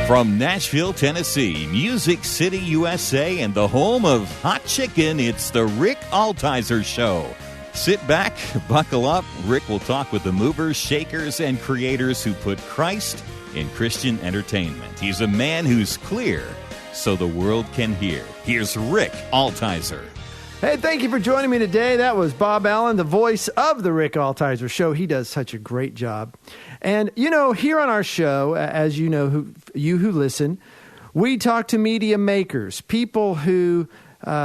From Nashville, Tennessee, Music City, USA, and the home of hot chicken, it's the Rick Altizer Show. Sit back, buckle up. Rick will talk with the movers, shakers, and creators who put Christ in Christian entertainment. He's a man who's clear so the world can hear. Here's Rick Altizer. Hey, thank you for joining me today. That was Bob Allen, the voice of the Rick Altizer Show. He does such a great job. And, you know, here on our show, as you know, you who listen, we talk to media makers, people who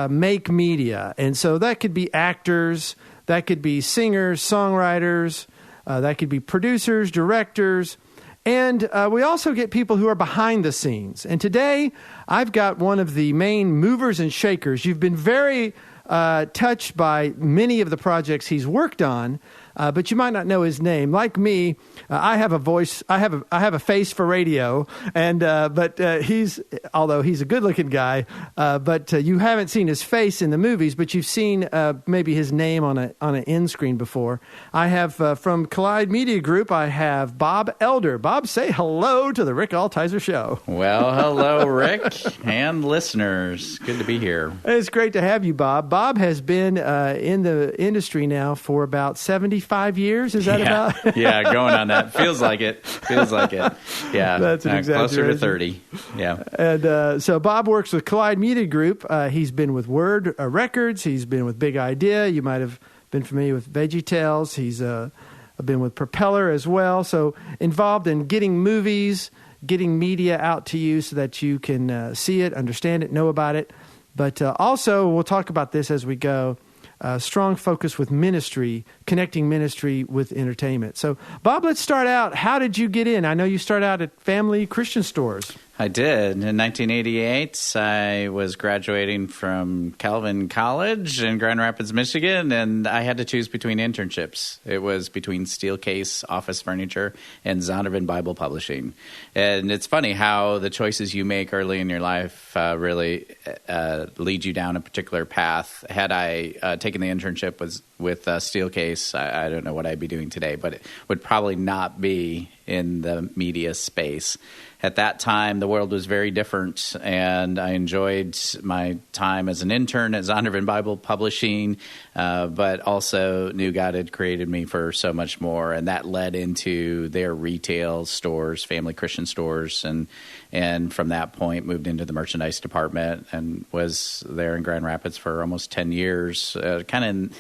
make media. And so that could be actors, that could be singers, songwriters, that could be producers, directors. And we also get people who are behind the scenes. And today, I've got one of the main movers and shakers. You've been very touched by many of the projects he's worked on, but you might not know his name. Like me, I have a voice. I have a face for radio, and but he's, although he's a good-looking guy, but you haven't seen his face in the movies, but you've seen maybe his name on an end screen before. I have from Collide Media Group. I have Bob Elder. Bob, say hello to the Rick Altizer Show. Well, hello, Rick and listeners. Good to be here. It's great to have you, Bob. Bob has been in the industry now for about 75 years. Is that about? Yeah, going on that. Feels like it. Yeah, that's an exaggeration. Closer to 30. Yeah. And so Bob works with Collide Media Group. He's been with Word Records. He's been with Big Idea. You might have been familiar with VeggieTales. He's been with Propeller as well. So involved in getting movies, getting media out to you so that you can see it, understand it, know about it. But also, we'll talk about this as we go, strong focus with ministry, connecting ministry with entertainment. So, Bob, let's start out. How did you get in? I know you started out at Family Christian Stores. I did. In 1988, I was graduating from Calvin College in Grand Rapids, Michigan, and I had to choose between internships. It was between Steelcase Office Furniture and Zondervan Bible Publishing. And it's funny how the choices you make early in your life really lead you down a particular path. Had I taken the internship with Steelcase, I don't know what I'd be doing today, but it would probably not be in the media space. At that time, the world was very different, and I enjoyed my time as an intern at Zondervan Bible Publishing, but also knew God had created me for so much more, and that led into their retail stores, Family Christian Stores, and from that point moved into the merchandise department and was there in Grand Rapids for almost 10 years, kind of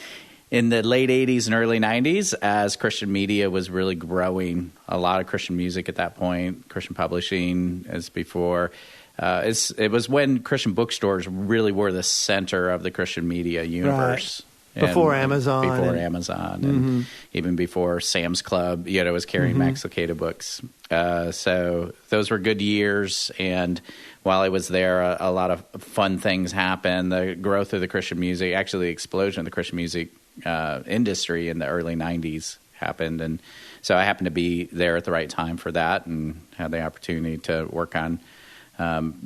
in the late 80s and early 90s, as Christian media was really growing, a lot of Christian music at that point, Christian publishing as before. It was when Christian bookstores really were the center of the Christian media universe. Right. Before Amazon. And even before Sam's Club, was carrying Max Lucado books. So those were good years, and while I was there, a lot of fun things happened. The growth of the Christian music, actually the explosion of the Christian music industry in the early 90s happened, and so I happened to be there at the right time for that and had the opportunity to work on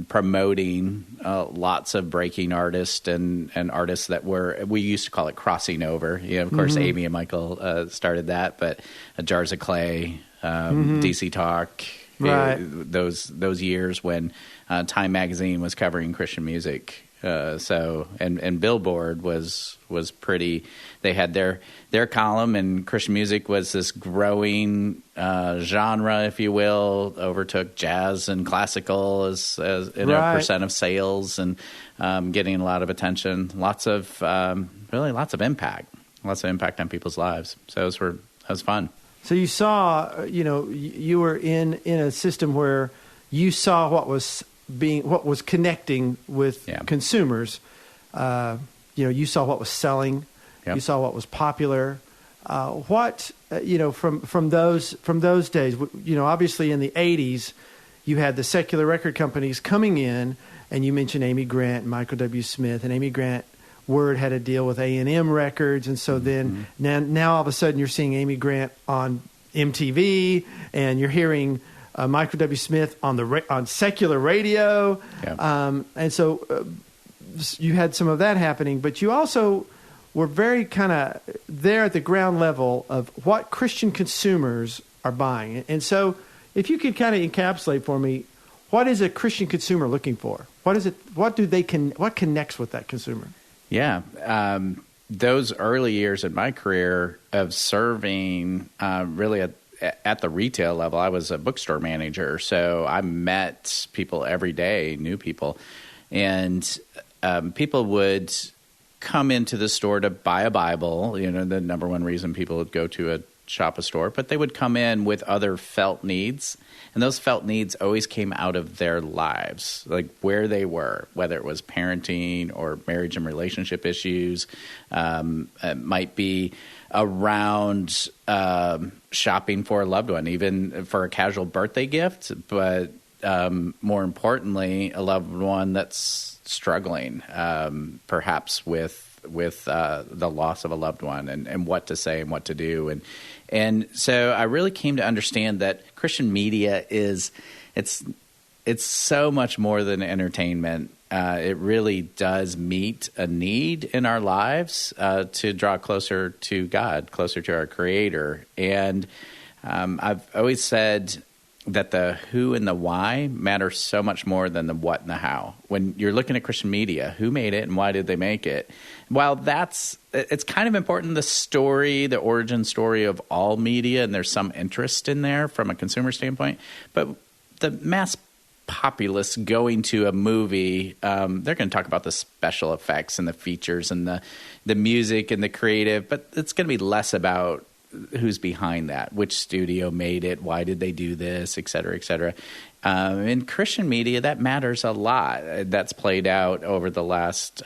promoting lots of breaking artists and artists that we used to call it crossing over. Of course, Amy and Michael started that, but Jars of Clay, DC Talk, right. Those years when Time Magazine was covering Christian music. And Billboard was pretty. They had their column, and Christian music was this growing genre, if you will, overtook jazz and classical as in a percent of sales, and getting a lot of attention, lots of impact on people's lives. So it was fun. So you saw, you were in a system where you saw what was connecting with consumers. You saw what was selling. Yep. You saw what was popular. From those days, obviously in the 80s, you had the secular record companies coming in, and you mentioned Amy Grant and Michael W. Smith, and Amy Grant Word had a deal with A&M Records, and so then now all of a sudden you're seeing Amy Grant on MTV, and you're hearing Michael W. Smith on secular radio, and so you had some of that happening. But you also were very kind of there at the ground level of what Christian consumers are buying. And so, if you could kind of encapsulate for me, what is a Christian consumer looking for? What is it? What connects with that consumer? Yeah. Those early years in my career of serving really at the retail level, I was a bookstore manager. So I met people every day, new people. And people would come into the store to buy a Bible, the number one reason people would go to shop a store, but they would come in with other felt needs. And those felt needs always came out of their lives, like where they were, whether it was parenting or marriage and relationship issues. It might be around shopping for a loved one, even for a casual birthday gift, but more importantly, a loved one that's struggling, perhaps with the loss of a loved one and what to say and what to do. And so I really came to understand that Christian media it's so much more than entertainment. It really does meet a need in our lives to draw closer to God, closer to our Creator. And I've always said that the who and the why matter so much more than the what and the how. When you're looking at Christian media, who made it and why did they make it? While it's kind of important, the story, the origin story of all media, and there's some interest in there from a consumer standpoint, but the mass populace going to a movie, they're going to talk about the special effects and the features and the music and the creative, but it's going to be less about who's behind that, which studio made it, why did they do this, et cetera, et cetera. In Christian media, that matters a lot. That's played out over the last,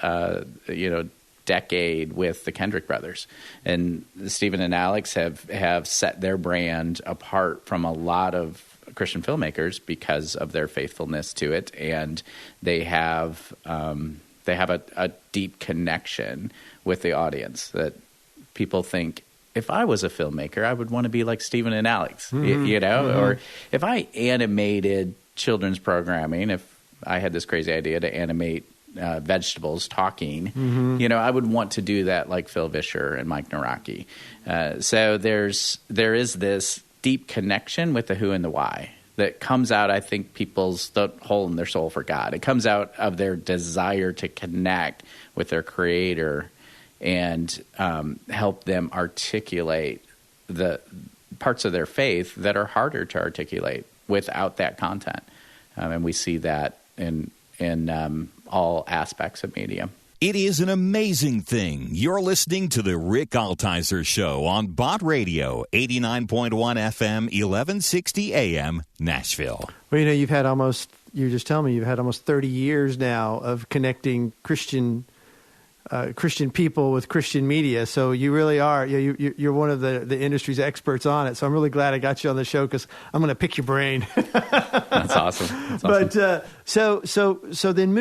decade with the Kendrick brothers. And Stephen and Alex have set their brand apart from a lot of Christian filmmakers because of their faithfulness to it. And they have a deep connection with the audience that people think, if I was a filmmaker, I would want to be like Stephen and Alex, or if I animated children's programming, if I had this crazy idea to animate vegetables talking, I would want to do that like Phil Vischer and Mike Naraki. So there is this deep connection with the who and the why that comes out, I think, people's the hole in their soul for God. It comes out of their desire to connect with their Creator and help them articulate the parts of their faith that are harder to articulate without that content. And we see that in all aspects of media. It is an amazing thing. You're listening to the Rick Altizer Show on Bott Radio, 89.1 FM, 1160 AM, Nashville. Well, you've had almost 30 years now of connecting Christian people with Christian media. So you really are, you're one of the industry's experts on it. So I'm really glad I got you on the show because I'm going to pick your brain. That's awesome. But so then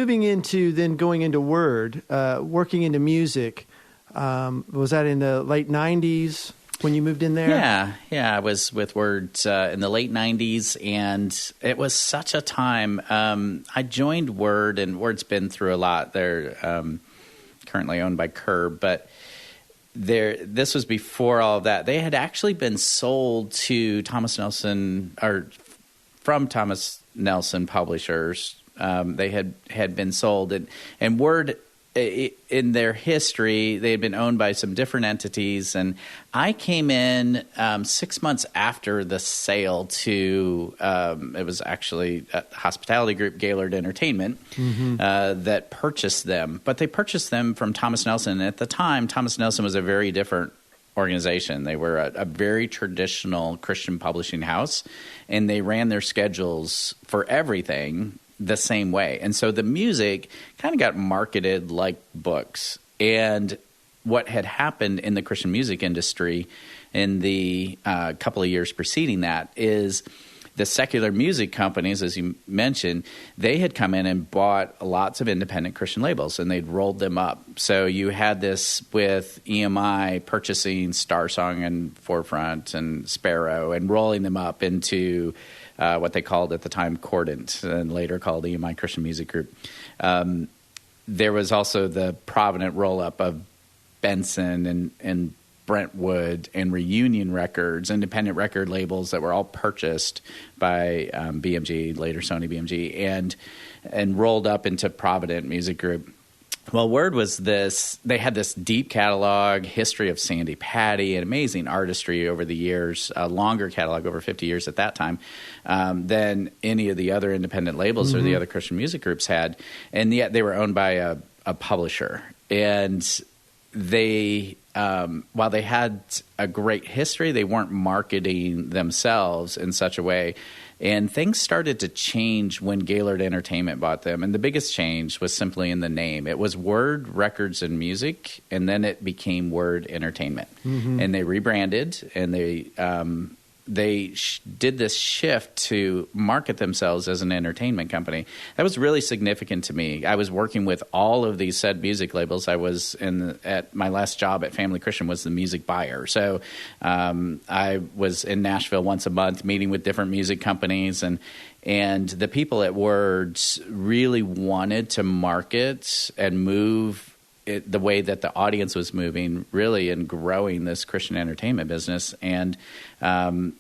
going into Word, working into music, was that in the late 90s when you moved in there? Yeah. I was with Word in the late 90s, and it was such a time. I joined Word, and Word's been through a lot. They're currently owned by Curb, but this was before all of that. They had actually been sold to Thomas Nelson, or from Thomas Nelson Publishers. They had been sold, and Word, in their history, they had been owned by some different entities. And I came in 6 months after the sale to, it was actually a hospitality group, Gaylord Entertainment, that purchased them. But they purchased them from Thomas Nelson. And at the time, Thomas Nelson was a very different organization. They were a very traditional Christian publishing house, and they ran their schedules for everything the same way. And so the music kind of got marketed like books. And what had happened in the Christian music industry in the couple of years preceding that is the secular music companies, as you mentioned, they had come in and bought lots of independent Christian labels, and they'd rolled them up. So you had this with EMI purchasing Star Song and Forefront and Sparrow and rolling them up into what they called at the time Cordant, and later called EMI Christian Music Group. There was also the Provident roll-up of Benson and Brentwood and Reunion Records, independent record labels that were all purchased by BMG, later Sony BMG, and rolled up into Provident Music Group. Well, Word was this. They had this deep catalog, history of Sandy Patty, and amazing artistry over the years, a longer catalog, over 50 years at that time, than any of the other independent labels or the other Christian music groups had. And yet they were owned by a publisher. And they, while they had a great history, they weren't marketing themselves in such a way. And things started to change when Gaylord Entertainment bought them. And the biggest change was simply in the name. It was Word Records and Music, and then it became Word Entertainment. And they rebranded, and they did this shift to market themselves as an entertainment company. That was really significant to me. I was working with all of these said music labels. I was at my last job at Family Christian was the music buyer. So I was in Nashville once a month meeting with different music companies, and the people at Words really wanted to market and move the way that the audience was moving, really, in growing this Christian entertainment business. And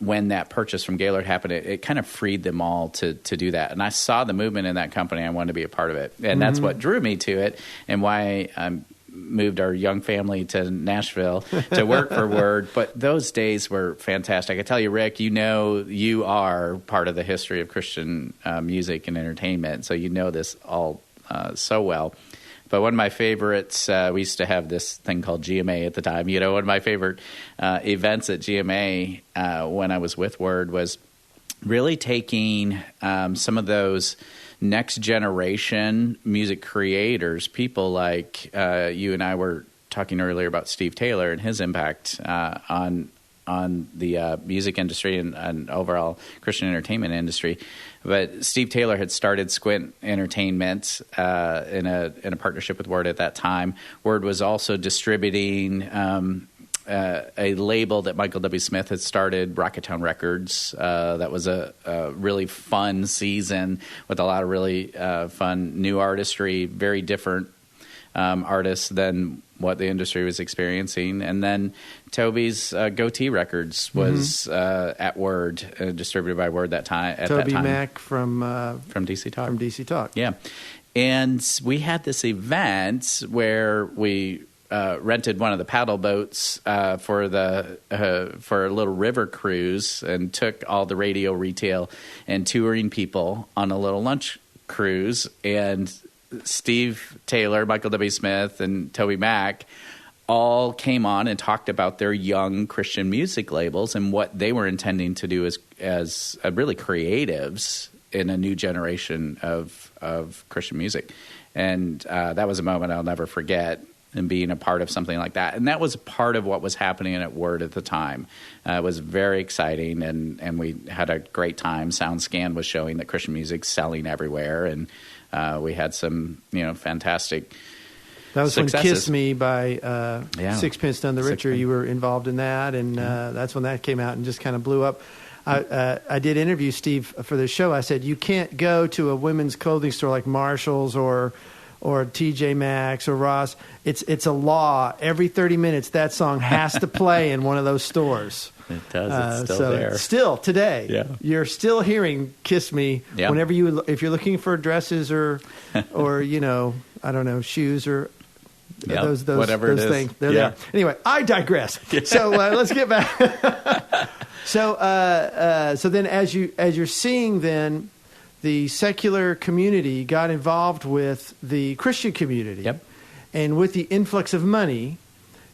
when that purchase from Gaylord happened, it kind of freed them all to do that. And I saw the movement in that company. I wanted to be a part of it. And that's what drew me to it, and why I moved our young family to Nashville to work for Word. But those days were fantastic. I tell you, Rick, you are part of the history of Christian music and entertainment, so you know this all so well. But one of my favorites, we used to have this thing called GMA at the time. One of my favorite events at GMA when I was with Word was really taking some of those next generation music creators, people like you and I were talking earlier about Steve Taylor and his impact on the music industry and overall Christian entertainment industry. But Steve Taylor had started Squint Entertainment in a partnership with Word at that time. Word was also distributing a label that Michael W. Smith had started, Rocketown Records. That was a really fun season with a lot of really fun new artistry, very different artists than what the industry was experiencing. And then Toby's Goatee Records was at Word, distributed by Word at that time. Toby Mac from DC Talk. From DC Talk. Yeah. And we had this event where we rented one of the paddle boats for a little river cruise, and took all the radio, retail, and touring people on a little lunch cruise. And Steve Taylor, Michael W. Smith, and Toby Mac all came on and talked about their young Christian music labels and what they were intending to do as really creatives in a new generation of Christian music. And that was a moment I'll never forget, and being a part of something like that. And that was part of what was happening at Word at the time. It was very exciting, and we had a great time. SoundScan was showing that Christian music's selling everywhere, and we had some, fantastic That was successes. when Kiss Me by Sixpence None the Richer. You were involved in that, and that's when that came out and just kind of blew up. I did interview Steve for the show. I said, you can't go to a women's clothing store like Marshall's or TJ Maxx or Ross. It's a law. Every 30 minutes, that song has to play in one of those stores. It does. It's still there. Still today, you're still hearing "Kiss Me" whenever if you're looking for dresses or I don't know, shoes or those whatever those it things. is. They're there. Anyway, I digress. So let's get back. So then, as you're seeing then, the secular community got involved with the Christian community. Yep. And with the influx of money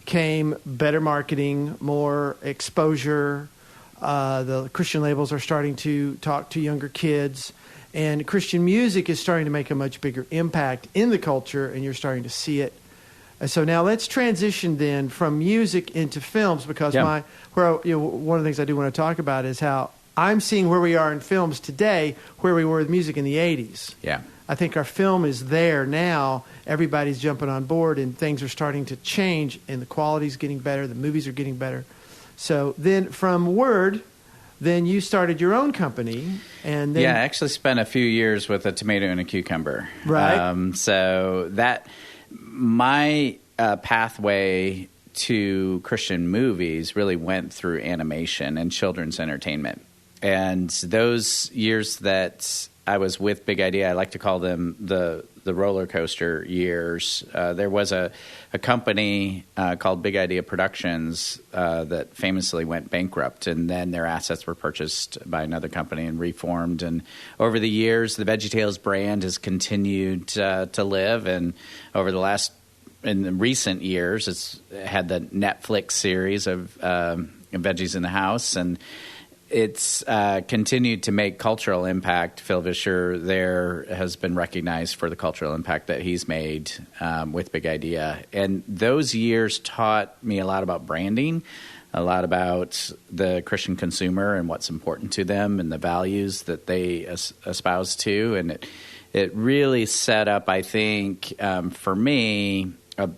came better marketing, more exposure. The Christian labels are starting to talk to younger kids. And Christian music is starting to make a much bigger impact in the culture, and you're starting to see it. And so now let's transition then from music into films, because one of the things I do want to talk about is how I'm seeing where we are in films today, where we were with music in the 80s. Yeah. I think our film is there now. Everybody's jumping on board, and things are starting to change, and the quality's getting better. The movies are getting better. So then from Word, then you started your own company. And then, I actually spent a few years with a tomato and a cucumber. Right. So that my pathway to Christian movies really went through animation and children's entertainment. And those years that I was with Big Idea, I like to call them the roller coaster years. There was a company called Big Idea Productions that famously went bankrupt, and then their assets were purchased by another company and reformed. And over the years, the VeggieTales brand has continued to live, and over in the recent years, it's had the Netflix series of Veggies in the House, and it's continued to make cultural impact. Phil Vischer there has been recognized for the cultural impact that he's made with Big Idea. And those years taught me a lot about branding, a lot about the Christian consumer and what's important to them and the values that they espouse to. And it really set up, I think, for me,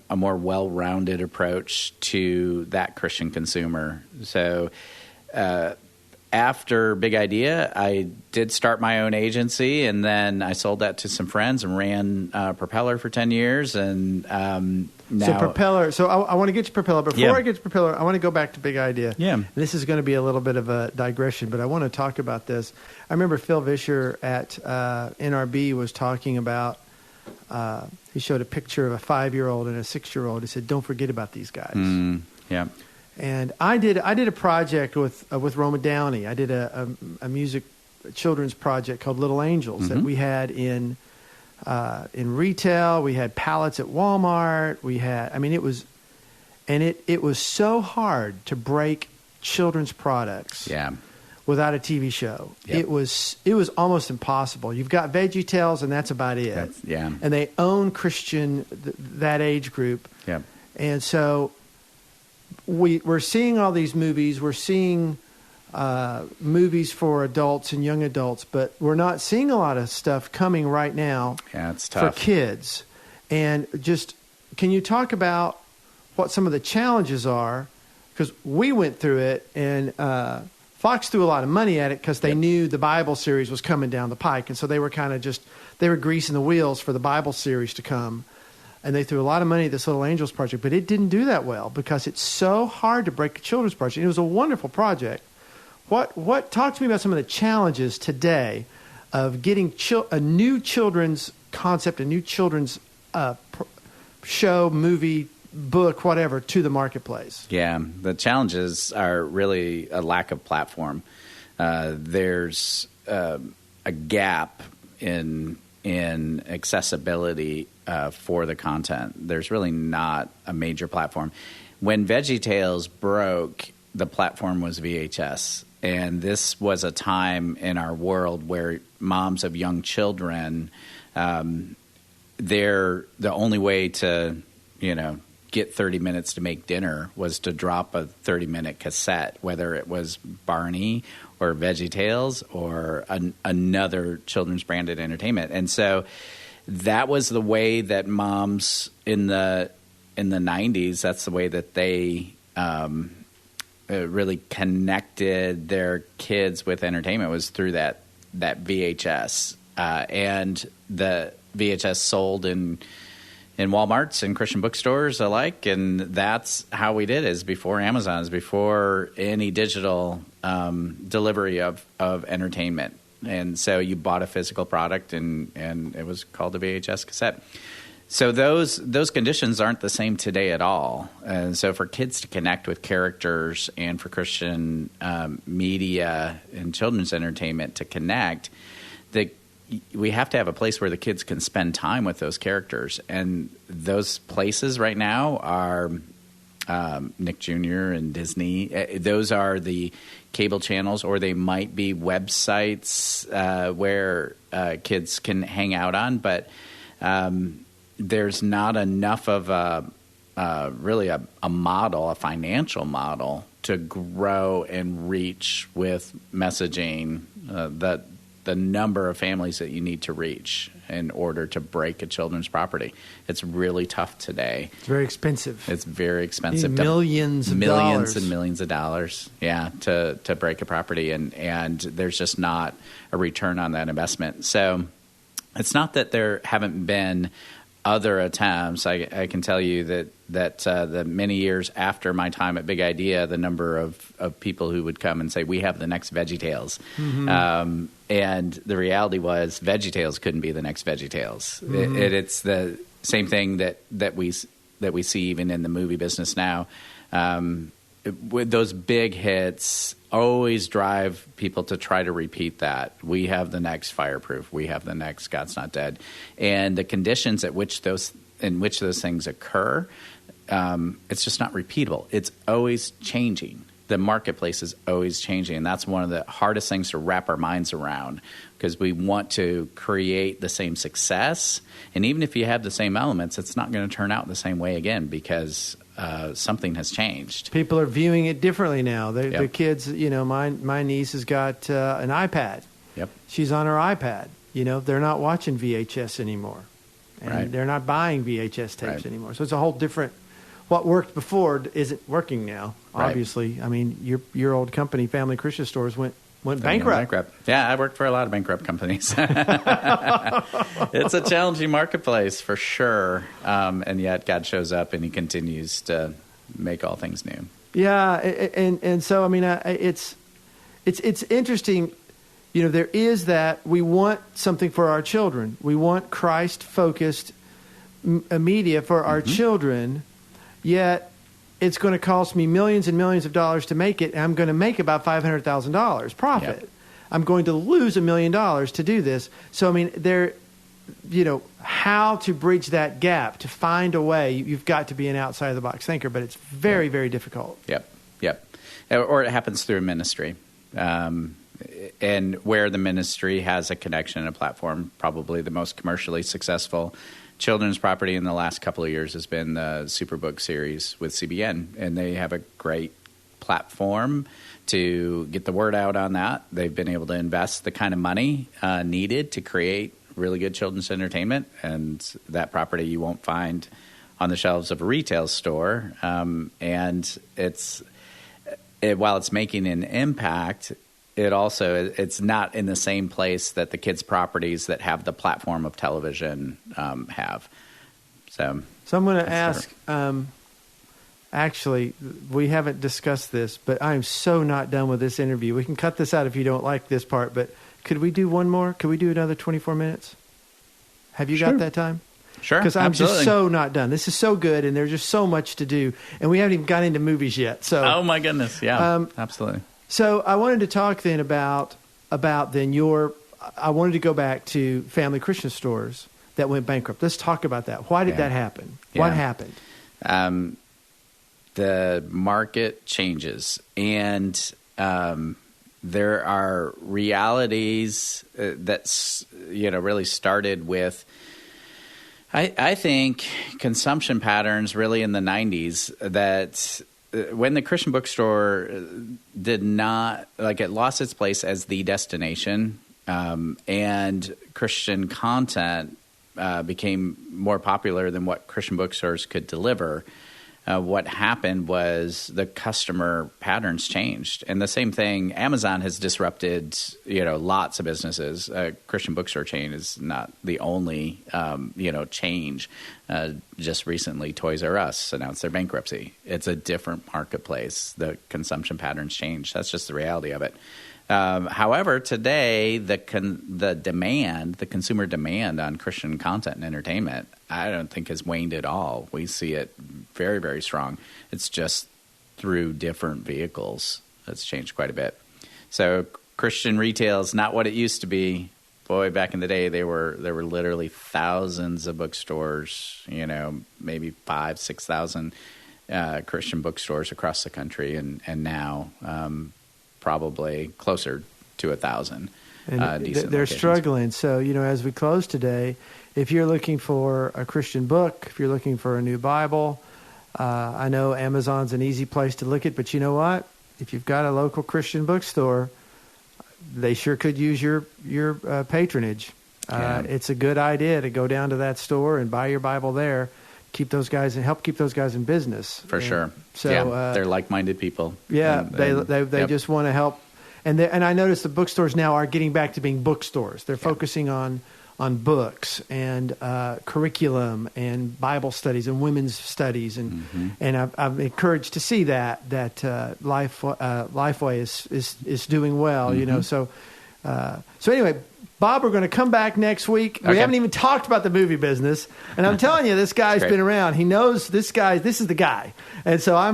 a more well-rounded approach to that Christian consumer. So after Big Idea, I did start my own agency, and then I sold that to some friends and ran Propeller for 10 years. And now, so Propeller. So I want to get to Propeller. Before I get to Propeller, I want to go back to Big Idea. Yeah. This is going to be a little bit of a digression, but I want to talk about this. I remember Phil Vischer at NRB was talking about. He showed a picture of a 5-year-old and a 6-year-old. He said, "Don't forget about these guys." Yeah. And I did a project with Roma Downey. I did a music children's project called Little Angels that we had in retail. We had pallets at Walmart. It was so hard to break children's products. Yeah. Without a TV show. Yep. It was almost impossible. You've got VeggieTales, and that's about it. And they own Christian, that age group. Yeah. And so we're seeing all these movies. We're seeing movies for adults and young adults, but we're not seeing a lot of stuff coming right now it's tough. for kids. And just, can you talk about what some of the challenges are? Because we went through it, and Fox threw a lot of money at it because they knew the Bible series was coming down the pike. And so they were they were greasing the wheels for the Bible series to come. And they threw a lot of money at this Little Angels project, but it didn't do that well because it's so hard to break a children's project. It was a wonderful project. Talk to me about some of the challenges today of getting a new children's concept, a new children's show, movie, book, whatever, to the marketplace. Yeah, the challenges are really a lack of platform. There's a gap in accessibility for the content. There's really not a major platform. When VeggieTales broke, the platform was VHS. And this was a time in our world where moms of young children, the only way to, get 30 minutes to make dinner was to drop a 30-minute cassette, whether it was Barney or VeggieTales or another children's branded entertainment. And so that was the way that moms in the 90s, that's the way that they really connected their kids with entertainment, was through that VHS. And the VHS sold in Walmarts and Christian bookstores alike, and that's how we did it. Is before Amazon, is before any digital delivery of entertainment. And so you bought a physical product, and it was called a VHS cassette. So those conditions aren't the same today at all. And so for kids to connect with characters and for Christian media and children's entertainment to connect, we have to have a place where the kids can spend time with those characters. And those places right now are Nick Jr. and Disney. Those are the cable channels, or they might be websites where kids can hang out on. But there's not enough of really a model, a financial model, to grow and reach with messaging the number of families that you need to reach in order to break a children's property. It's really tough today. It's very expensive. It's very expensive. Millions of dollars. And millions of dollars, to break a property. And there's just not a return on that investment. So it's not that there haven't been other attempts. I can tell you that the many years after my time at Big Idea, the number of people who would come and say, we have the next VeggieTales. Mm-hmm. And the reality was VeggieTales couldn't be the next VeggieTales. Mm-hmm. It's the same thing that we see even in the movie business now. With those big hits always drive people to try to repeat that. We have the next Fireproof. We have the next God's Not Dead. And the conditions in which those things occur, it's just not repeatable. It's always changing. The marketplace is always changing. And that's one of the hardest things to wrap our minds around, because we want to create the same success. And even if you have the same elements, it's not going to turn out the same way again, because something has changed. People are viewing it differently now. The kids, my niece has got an iPad. Yep. She's on her iPad. They're not watching VHS anymore. And they're not buying VHS tapes anymore. So it's a whole different, what worked before isn't working now, obviously. I mean, your old company, Family Christian Stores, went bankrupt. Yeah, I worked for a lot of bankrupt companies. It's a challenging marketplace for sure. And yet God shows up and he continues to make all things new. Yeah. And so, I mean, it's interesting. There is that we want something for our children. We want Christ-focused media for our children, yet it's going to cost me millions and millions of dollars to make it, and I'm going to make about $500,000 profit. Yep. I'm going to lose $1 million to do this. So, I mean, how to bridge that gap, to find a way, you've got to be an outside-of-the-box thinker, but it's very, very difficult. Yep. Or it happens through a ministry. And where the ministry has a connection and a platform, probably the most commercially successful children's property in the last couple of years has been the Superbook series with CBN, and they have a great platform to get the word out on that. They've been able to invest the kind of money needed to create really good children's entertainment, and that property you won't find on the shelves of a retail store. And while it's making an impact, it's not in the same place that the kids' properties that have the platform of television have. So I'm going to ask, actually, we haven't discussed this, but I'm so not done with this interview. We can cut this out if you don't like this part, but could we do one more? Could we do another 24 minutes? Have you got that time? Sure, because I'm just so not done. This is so good, and there's just so much to do, and we haven't even got into movies yet. So, oh my goodness, yeah, absolutely. So I wanted to talk then about then I wanted to go back to Family Christian Stores that went bankrupt. Let's talk about that. Why did that happen? What happened? The market changes, and there are realities that really started with, I think, consumption patterns really in the 90s that when the Christian bookstore did not, it lost its place as the destination, and Christian content became more popular than what Christian bookstores could deliver. What happened was the customer patterns changed. And the same thing, Amazon has disrupted, lots of businesses. Christian bookstore chain is not the only, change. Just recently, Toys R Us announced their bankruptcy. It's a different marketplace. The consumption patterns change. That's just the reality of it. However, today, the consumer demand on Christian content and entertainment, I don't think has waned at all. We see it very, very strong. It's just through different vehicles that's changed quite a bit. So Christian retail is not what it used to be. Boy, back in the day, there were literally thousands of bookstores, maybe 5,000-6,000 Christian bookstores across the country, and now probably closer to 1,000. And decent they're locations. struggling. So, as we close today, if you're looking for a Christian book, if you're looking for a new Bible, I know Amazon's an easy place to look at, but you know what? If you've got a local Christian bookstore, they sure could use your patronage. It's a good idea to go down to that store and buy your Bible there. Help keep those guys in business. For sure. So they're like-minded people. Yeah, And they just want to help. And I noticed the bookstores now are getting back to being bookstores. They're focusing on on books and curriculum and Bible studies and women's studies, and I'm encouraged to see that Lifeway is doing well. You know, so anyway. Bob, we're going to come back next week. We haven't even talked about the movie business, and I'm telling you, this guy's been around. He knows this guy. This is the guy, and so I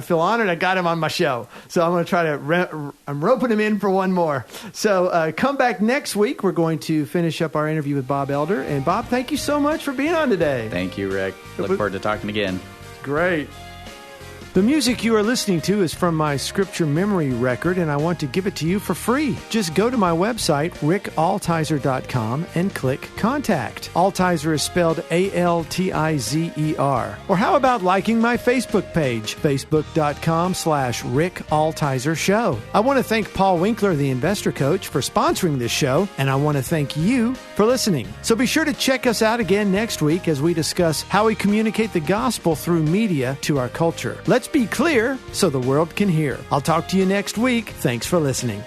feel honored. I got him on my show, so I'm going to try to. I'm roping him in for one more. So come back next week. We're going to finish up our interview with Bob Elder. And Bob, thank you so much for being on today. Thank you, Rick. Look forward to talking again. Great. The music you are listening to is from my scripture memory record, and I want to give it to you for free. Just go to my website, rickaltizer.com, and click Contact. Altizer is spelled Altizer. Or how about liking my Facebook page, facebook.com/Rick Altizer Show. I want to thank Paul Winkler, the investor coach, for sponsoring this show, and I want to thank you for listening. So be sure to check us out again next week as we discuss how we communicate the gospel through media to our culture. Let's be clear so the world can hear. I'll talk to you next week. Thanks for listening.